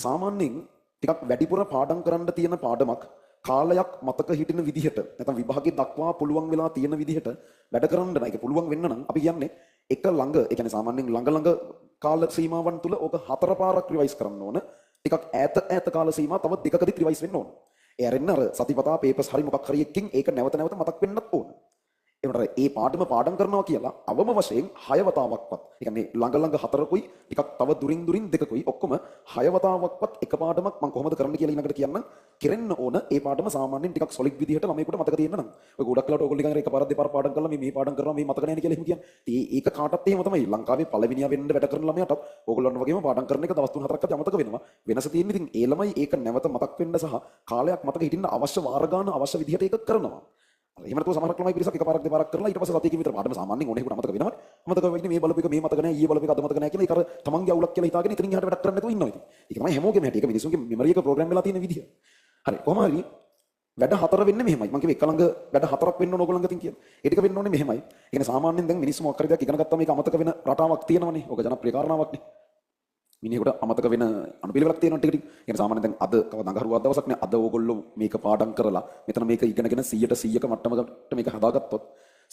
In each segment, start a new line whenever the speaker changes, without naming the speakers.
සාමාන්‍යයෙන් ටිකක් වැඩිපුර පාඩම් කරන්න තියෙන පාඩමක් කාලයක් මතක හිටින විදිහට නැත්නම් විභාගේ දක්වා පුළුවන් වෙලා තියෙන විදිහට වැඩ කරන්න නම් ඒක පුළුවන් වෙන්න නම් අපි කියන්නේ එක ළඟ ඒ කියන්නේ සාමාන්‍යයෙන් ළඟ කාල සීමාවන් තුල ඕක 4 පාරක් රිවයිස් කරන්න ඕන. ටිකක් ඈත කාල සීමා තව දෙකකදීත් රිවයිස් වෙන්න ඕන. ඒ අරින්න අර සතිපතා පේපර්ස් හරි මොකක් හරි එකකින් ඒක නැවත මතක් වෙන්නත් ඕන. ඒකට ඒ පාඩම් කරනවා කියලා අවම වශයෙන් 6 වතාවක්වත්. ඒ කියන්නේ ළඟ 4කුයි ටිකක් තව දුරින් දෙකකුයි ඔක්කොම 6 වතාවක්වත් එක පාඩමක් මම කොහොමද කරන්න කියලා ඊළඟට කියන්න කෙරෙන්න ඕන. ඒ පාඩම සාමාන්‍යයෙන් ටිකක් සොලිඩ් විදිහට ළමයෙකුට මතක තියෙන්න නම්. ඔය ගොඩක් වෙලාවට ඕගොල්ලෝ නිකන් එකපාරක් දෙපාරක් පාඩම් කරලා මේ පාඩම් කරනවා මේ මතක නැහැ කියලා එහෙම කියන්නේ. ඒක කාටත් එහෙම තමයි. ලංකාවේ පළවෙනියා වෙන්න වැඩ කරන ළමයාටත් ඕගොල්ලන්ට වගේම පාඩම් කරන එක දවස් 3-4ක් අමතක වෙනවා. වෙනස තියෙන්නේ ඉතින් ඒ ළමයි ඒක නැවත මතක් වෙන්න සහ කාලයක් මතක හිටින්න අවශ්‍ය වාර ගන්න අවශ්‍ය විදිහට ඒක කරනවා. එහෙම නැතුව සමහරක් ළමයි පිරිසක් එකපාරක් දෙපාරක් කරලා ඊට පස්සේ සතියකින් විතර පාඩම සාමාන්‍යයෙන් ඕනෙකට අමතක වෙනවනේ. අමතක වෙන්නේ මේ බලපු එක මේ මතක නැහැ, ඊයේ බලපු එක අද මතක නැහැ කියලා ඒක අර තමන්ගේ අවුලක් කියලා හිතාගෙන ඉතින් එහාට වැඩක් කරන්න නැතුව ඉන්නවා ඉතින්. ඒක තමයි හැමෝගෙම හැටි. ඒක මිනිස්සුන්ගේ මෙමරි එක ප්‍රෝග්‍රෑම් වෙලා තියෙන විදිහ. හරි. කොහොම හරි වැඩ 4 වෙන්නේ මෙහෙමයි. මම කිව්වේ එක ළඟ වැඩ 4ක් වෙන්න ඕන ඕගොල්ලෝ ළඟ තින් කියලා. ඒ ටික වෙන්න ඕනේ මෙහෙමයි. ඒ කියන්නේ සාමාන්‍යයෙන් දැන් මිනිස්සු මොකක් හරි දෙයක් ඉගෙන ගත්තාම ඒක අමතක වෙන රටාවක් තියෙනවනේ. ඕක ජනප්‍රිය කාරණාවක්නේ. මිනිහෙකුට අමතක වෙන අනුපිළිවෙලක් තියෙනවා ටික ටික. يعني සාමාන්‍යයෙන් දැන් අද කවදා අඟහරුවක් දවසක් නේ අද ඕගොල්ලෝ මේක පාඩම් කරලා මෙතන මේක ඉගෙනගෙන 100%ක මට්ටමකට මේක හදාගත්තොත්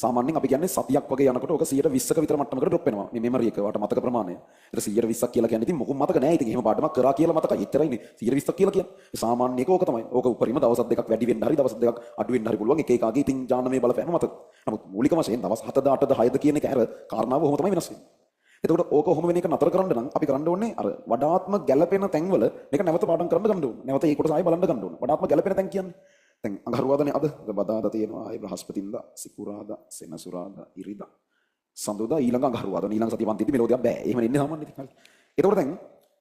සාමාන්‍යයෙන් අපි කියන්නේ සතියක් වගේ යනකොට ඕක 120ක විතර මට්ටමකට ඩ්‍රොප් වෙනවා. මේ මෙමරි එක වට මතක ප්‍රමාණය. ඒතර 120ක් කියලා කියන්නේ ඉතින් මොකුත් මතක නැහැ. ඉතින් එහෙම පාඩමක් කරා කියලා මතකයි. එච්චරයිනේ 120ක් කියලා කියන්නේ. සාමාන්‍ය එක ඕක තමයි. ඕක උපරිම දවස් දෙකක් වැඩි වෙන්න හරි දවස් දෙකක් අඩු වෙන්න හරි පුළුවන්. එක එකගේ ඉතින් ජානමය බලපෑම මතක. නමුත් මූලික වශයෙන් දවස් 7ද 8ද 6ද කියන එක ඇර කාරණාව ඔහොම තමයි වෙනස් වෙන්නේ. එතකොට ඕක ඔහොම වෙන එක නතර කරන්න නම් අපි කරන්න ඕනේ අර වඩාත්ම ගැළපෙන තැන්වල මේක නැවත පාඩම් කරන්න ගන්න ඕනේ. නැවත ඒ කොටස ආයෙ බලන්න ගන්න ඕනේ. වඩාත්ම ගැළපෙන තැන් කියන්නේ. දැන් අඟහරුවාදනේ අද බදාදා තියෙනවා ආයෙ බ්‍රහස්පතින්දා සිකුරාදා සෙනසුරාදා ඉරිදා සඳුදා ඊළඟ අඟහරුවාදා ඊළඟ සතිය පන්තිදී මෙලෝදියක් බෑ. එහෙම නෙන්නේ සාමාන්‍යයෙන් ඉතින්. හරි. එතකොට දැන්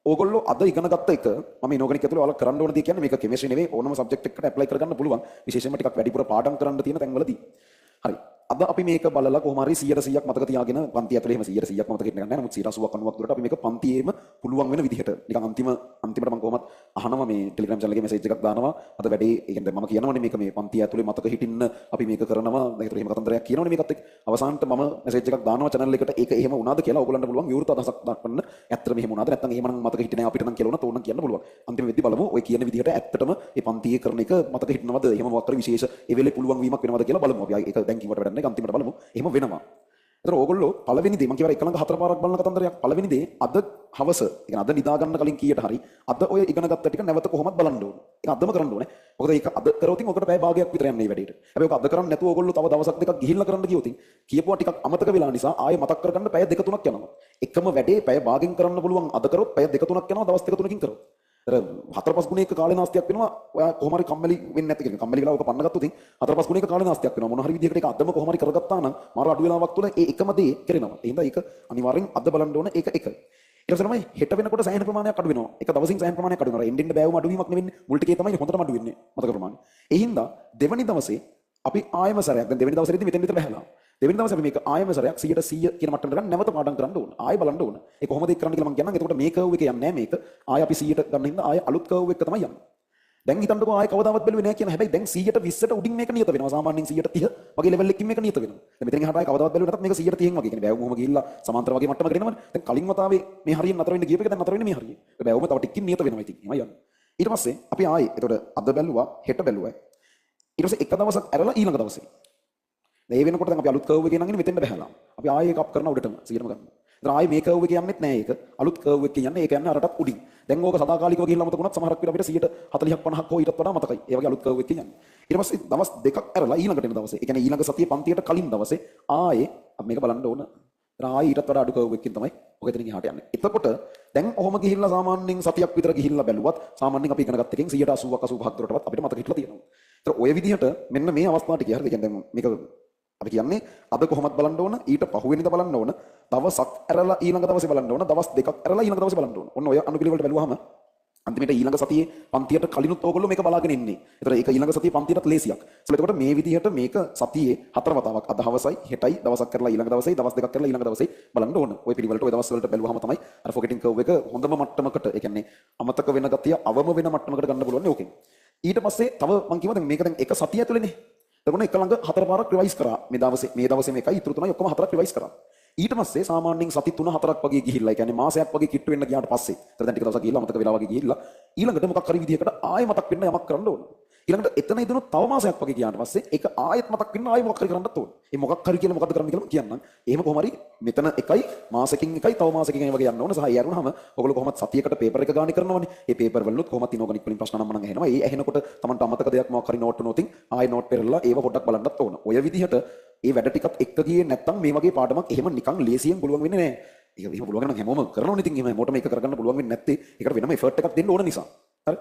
ඕගොල්ලෝ අද ඉගෙන ගත්ත එක මම ඉනෝගනික් ඇතුලේ ඔයාලා කරන්න ඕන දේ කියන්නේ මේක කෙමිස්ට්‍රි නෙවෙයි ඕනම සබ්ජෙක්ට් එකකට ඇප්ලයි කරගන්න පුළුවන්. විශේෂයෙන්ම ටිකක් වැඩිපුර පාඩම් කරන්න තියෙන තැන්වලදී. හරි. අද අපි මේක බලලා කොහොම හරි 100%ක් මතක තියාගෙන පන්ති ඇතුලේ එහෙම 100%ක් මතක හිටින්න ගන්න නැහැ. නමුත් 80ක් 90ක් දුරට අපි මේක පන්තියේම පුළුවන් වෙන විදිහට නිකන් අන්තිමට මම කොහොමත් අහනවා මේ ටෙලිග්‍රෑම් channel එකේ මැසේජ් එකක් දානවා. අද වැඩේ ඒ කියන්නේ මම කියනවනේ මේක මේ පන්තිය ඇතුලේ මතක හිටින්න අපි මේක කරනවා. දැන් ඒතර එහෙම කතන්දරයක් කියනවනේ මේකත් එක්ක. අවසානට මම මැසේජ් එකක් දානවා channel එකට. ඒක එහෙම වුණාද කියලා ඕගොල්ලන්ට පුළුවන් විවෘත අදහසක් දක්වන්න. ඇත්තටම එහෙම වුණාද නැත්නම් එහෙම නම් මතක හිටින්නේ නැහැ අපිට නම් කියලා උනත් ඕන කියන්න පුළුවන්. අන්තිම වෙද්දි බලමු ඔය කියන විදිහට ඇත්තටම මේ පන්තියේ කරන එක මතක හිටිනවද? එහෙම මොකක් හරි විශේෂ ඒ වෙලේ පුළුවන් වීමක් වෙනවද කියලා බලමු. අපි ඒක දැන් කිව්වට වැඩක් නැහැ. අන්තිමට බලමු. එහෙම වෙනවා. ඒතර ඕගොල්ලෝ පළවෙනි දේ මම කියවර එක ළඟ 4 පාරක් බලන කතන්දරයක්. පළවෙනි දේ අද හවස, ඒ අද නිදා ගන්න කලින් කීයට හරි අද ඔය ඉගෙන ගත්ත ටික නැවත කොහොමද බලන්න ඕනේ. ඒක අදම කරන්න ඕනේ. මොකද ඒක අද කරොත් ඔකට පැය භාගයක් විතර යන්නේ මේ වැඩේට. හැබැයි ඔක අද කරන්නේ නැතුව ඕගොල්ලෝ තව දවසක් දෙකක් ගිහිල්ලා කරන්න ගියොත් කියපුවා ටිකක් අමතක වෙලා නිසා ආයෙ මතක් කරගන්න පැය 2-3ක් යනවා. එකම වැඩේ පැය භාගෙන් කරන්න පුළුවන් අද කරොත් පැය 2-3ක් යනවා දවස් 2-3කින් කරොත්. 4-5 ගුණයක කාලේ නාස්තියක් වෙනවා. ඔයා කොහොම හරි කම්මැලි වෙන්නේ නැති කෙනෙක්. කම්මැලි වෙලා ඔක පන්න ගත්තොත් 4-5 ගුණයක කාලේ නාස්තියක් වෙනවා. මොන හරි විදිහකට ඒක අදම කොහොම හරි කරගත්තා නම් මාර අඩු වෙලාවක් තුළ ඒ එකම දේ කරනවා. ඒ හින්දා ඒක අනිවාර්යෙන් අද බලන්න ඕන ඒක එක. ඊට පස්සේ තමයි හෙට වෙනකොට සෑහෙන ප්‍රමාණයක් අඩු වෙනවා. ඒක දවසින් සෑහෙන ප්‍රමාණයක් අඩු වෙනවා. එන්න බෑවම අඩු වීමක් නෙවෙන්නේ. මුල් ටිකේ තමයි හොඳටම අඩු වෙන්නේ. මතක ප්‍රමාණය. ඒ හින්දා දෙවනි දවසේ අපි ආයෙම සැරයක් දැන් දෙවෙනි දවසේදී මෙතෙන් විතර බහැලා. දෙවෙනි දවසේ අපි මේක ආයෙම සැරයක් 100% කියන මට්ටමට ගන්න නැවත පාඩම් කරන්න ඕන. ආයෙ බලන්න ඕන. ඒක කොහොමද ඒක කරන්න කියලා මම කියන්නම්. එතකොට මේ කර්ව් එක යන්නේ නැහැ මේක. ආයෙ අපි 100ට ගන්න හින්දා ආයෙ අලුත් කර්ව් එක තමයි යන්නේ. දැන් හිතන්නකෝ ආයෙ කවදාවත් බැලුවේ නැහැ කියන හැබැයි දැන් 100ට 20ට උඩින් මේක නියත වෙනවා. සාමාන්‍යයෙන් 130 වගේ ලෙවල් එකකින් මේක නියත වෙනවා. දැන් මෙතනින් එහාට ආයෙ කවදාවත් බැලුවේ නැත්නම් මේක 130න් වගේ. කියන්නේ බෑවුම කොහොම ගිහිල්ලා සමාන්තර වගේ මට්ටමකට එනවනේ. දැන් කලින් වතාවේ මේ හරියෙන් නතර වෙන්න ගියප එක දැන් නතර වෙන්නේ මේ හරිය. ඒ බෑවුම තව ටිකකින් නියත වෙනවා ඉතින්. එහෙමයි යන්නේ. ඊට පස්සේ අපි ආයෙ එතකොට අද බැලුවා හෙට බැලුවා. ඊට පස්සේ එක දවසක් ඇරලා ඊළඟ දවසේ ඒ වෙනකොට දැන් අපි අලුත් කර්ව් එකේ නංගිනේ මෙතෙන්ට බහැලා. අපි ආයෙ එක අප් කරන උඩටම 100ම ගන්නවා. දැන් ආයෙ මේ කර්ව් එකේ යන්නෙත් නෑ ඒක. අලුත් කර්ව් එකේ යන්නේ ඒක යන්නේ අරටත් උඩින්. දැන් ඕක සදාකාලිකව ගිහිල්ලා මතකුණත් සමහරක් විට අපිට 140ක් 50ක් හෝ ඊටත් වඩා මතකයි. ඒ වගේ අලුත් කර්ව් එකේ යන්නේ. ඊට පස්සේ දවස් දෙකක් ඇරලා ඊළඟට එන දවසේ. ඒ කියන්නේ ඊළඟ සතියේ පන්තියට කලින් දවසේ ආයෙ අපි මේක බලන්න ඕන. දැන් ආයෙ ඊටත් වඩා අඩු කර්ව් එකකින් තමයි ඔක එතනින් එහාට යන්නේ. එතකොට දැන් ඔහොම ගිහිල්ලා සාමාන්‍යයෙන් සතියක් විතර ගිහිල්ලා බැලුවත් සාමාන්‍යයෙන් අපි ඉගෙන ගත්ත එකෙන් 180ක් 85ක් දුරටවත් අපිට මතක හිටලා තියෙනවා. ඒතර ඔය විදිහට මෙන්න මේ අවස්ථාව ටික හරිද? කියන්නේ දැන් මේක අපි කියන්නේ අද කොහොමද බලන්න ඕන ඊට පහුවෙනිදා බලන්න ඕන දවසක් ඇරලා ඊළඟ දවසේ බලන්න ඕන දවස් දෙකක් ඇරලා ඊළඟ දවසේ බලන්න ඕන. ඔන්න ඔය අනුපිළිවෙලට බැලුවාම අන්තිමට ඊළඟ සතියේ පන්තියට කලිනුත් ඕගොල්ලෝ මේක බලාගෙන ඉන්නේ. ඒතර ඒක ඊළඟ සතියේ පන්තියටත් ලේසියක්. එතකොට මේ විදිහට මේක සතියේ 4 වතාවක් අද හවසයි හෙටයි දවසක් කරලා ඊළඟ දවසේ දවස් දෙකක් කරලා ඊළඟ දවසේ බලන්න ඕන. ඔය පිළිවෙලට ඔය දවස් වලට බැලුවාම තමයි අර ෆොගටින් කර්ව් එක හොඳම මට්ටමකට ඒ කියන්නේ අමතක වෙන ගතිය අවම වෙන මට්ටමකට ගන්න පුළුවන් ඕකෙන්. ඊට පස්සේ තව මම කිව්වා දැන් මේක දැන් එක සතිය ඇතුළේනේ. එතකොට එක ළඟ 4 පාරක් රිවයිස් කරා. මේ දවසේ මේකයි ඉතුරු තුනයි ඔක්කොම 4ක් රිවයිස් කරා. ඊට පස්සේ සාමාන්‍යයෙන් සති 3-4ක් වගේ ගිහිල්ලා, ඒ කියන්නේ මාසයක් වගේ කිට්ටු වෙන්න ගියාට පස්සේ, ඒතර දැන් ටික දවසක් ගිහිල්ලා අමතක වෙලා වගේ ගිහිල්ලා ඊළඟට මොකක් හරි විදිහකට ආයෙ මතක් වෙන්න යමක් කරන්න ඕන. ඊළඟට එතන ඉදනුත් තව මාසයක් වගේ ගියාට පස්සේ ඒක ආයෙත් මතක් වෙන්න ආයෙ මොකක් හරි කරන්නත් ඕන. මේ මොකක් හරි කියලා මොකද්ද කරන්න කියලා කියන්නම්. එහෙම කොහොම හරි මෙතන එකයි මාසෙකින් එකයි තව මාසෙකින් එකයි වගේ යන්න ඕන. සහ ඒ අරුණාම ඔයගොල්ලෝ කොහොමද සතියකට පේපර් එක ගානේ කරනවනේ. ඒ පේපර් වලුත් කොහොමද ඉනෝගනික් වලින් ප්‍රශ්න නම් මනම් ඇහෙනවා. ඒ ඇහෙනකොට Tamanට අමතක දෙයක් මොකක් හරි නෝට් වුණොත් ආයෙ නෝට් පෙරලා ඒව පොඩ්ඩක් බලන්නත් ඕන. ඔය විදිහට ඒ වැඩ ටිකත් එක්ක ගියේ නැත්නම් මේ වගේ පාඩමක් එහෙම නිකන් ලේසියෙන් පුළුවන් වෙන්නේ නැහැ. ඒක එහෙම පුළුවන් නම් හැමෝම කරනවනේ. ඉතින් එහෙම හැමෝටම ඒක කරගන්න පුළුවන් වෙන්නේ නැත්තේ ඒකට වෙනම එෆර්ට් එකක් දෙන්න ඕන නිසා. හරි.